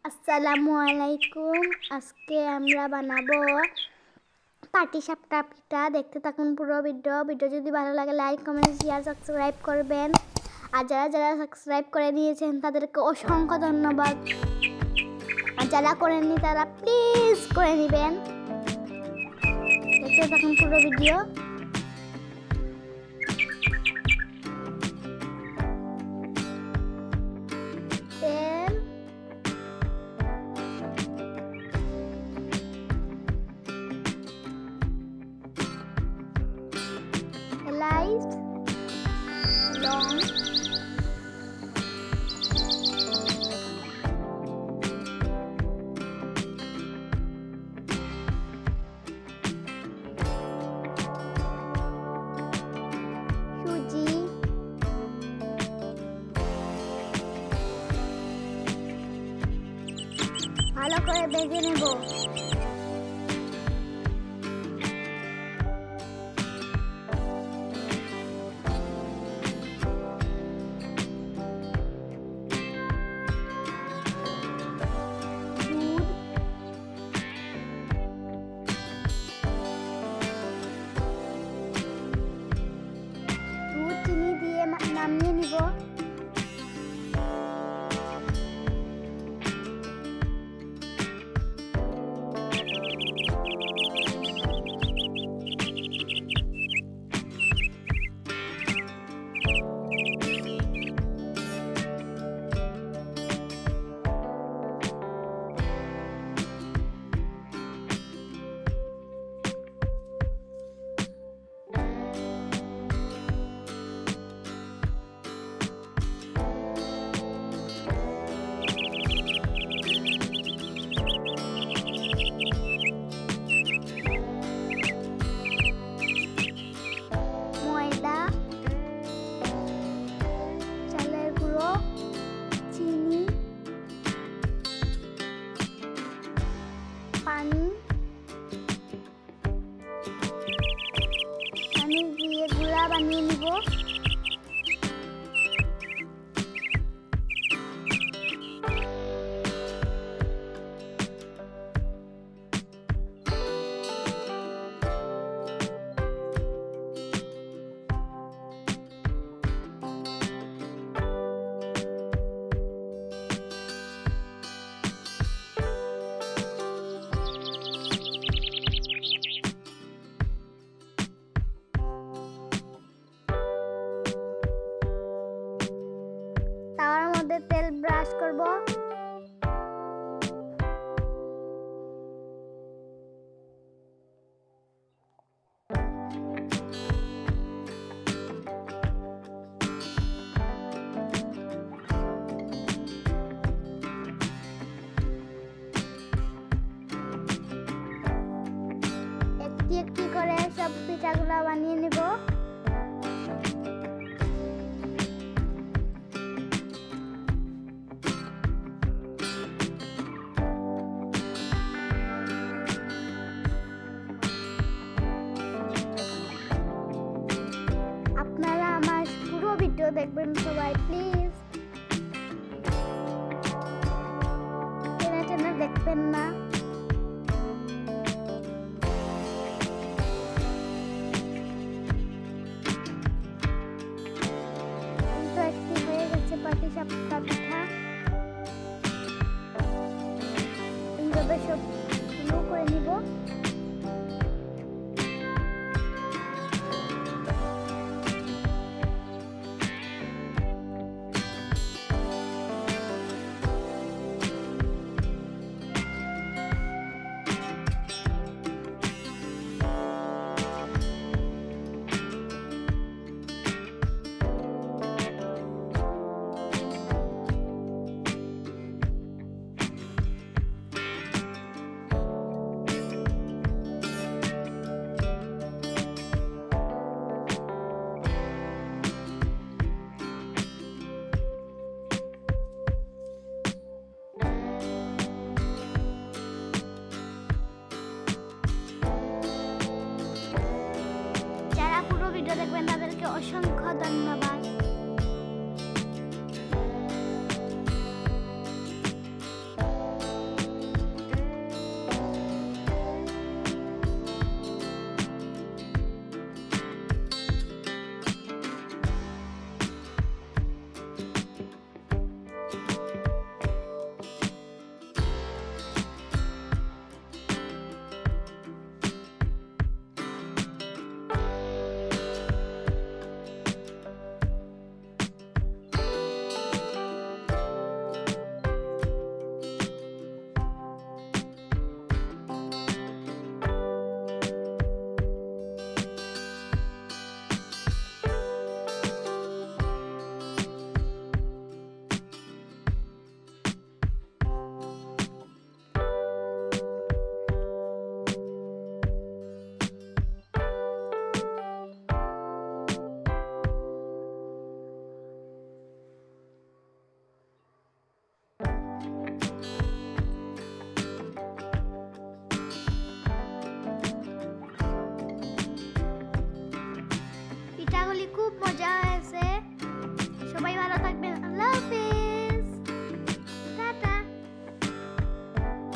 আসসালামু আলাইকুম। আজকে আমরা বানাবো পাটিসাপটা পিঠা। দেখতে থাকুন পুরো ভিডিও যদি ভালো লাগে লাইক কমেন্ট শেয়ার সাবস্ক্রাইব করবেন। আর যারা সাবস্ক্রাইব করে নিয়েছেন তাদেরকে অসংখ্য ধন্যবাদ। আর যারা করেননি তারা প্লিজ করে নেবেন। দেখতে থাকুন পুরো ভিডিও। তেল, এলাচ, লং, সুজি, ভালো করে ভেজে নেব। দুধ চিনি দিয়ে নামিয়ে নিব। ময়দা, চালের গুঁড়ো, চিনি, পানি দিয়ে গুঁড়া বানিয়ে নিব। তাওয়ার মধ্যে তেল ব্রাশ করব। একটি একটি করে সব পিঠাগুলো বানিয়ে নেব। আপনারা আমার পুরো ভিডিও দেখবেন সবাই প্লিজ। টেনে দেখবেন না। কিন্তু একটি হয়ে গেছে পাটিসাপটা পিঠা। এইভাবে সবগুলো করে নিব। ভিডিও দেখবেন তাদেরকে অসংখ্য ধন্যবাদ। বলি খুব মজা হয়েছে। সবাই ভালো থাকবেন।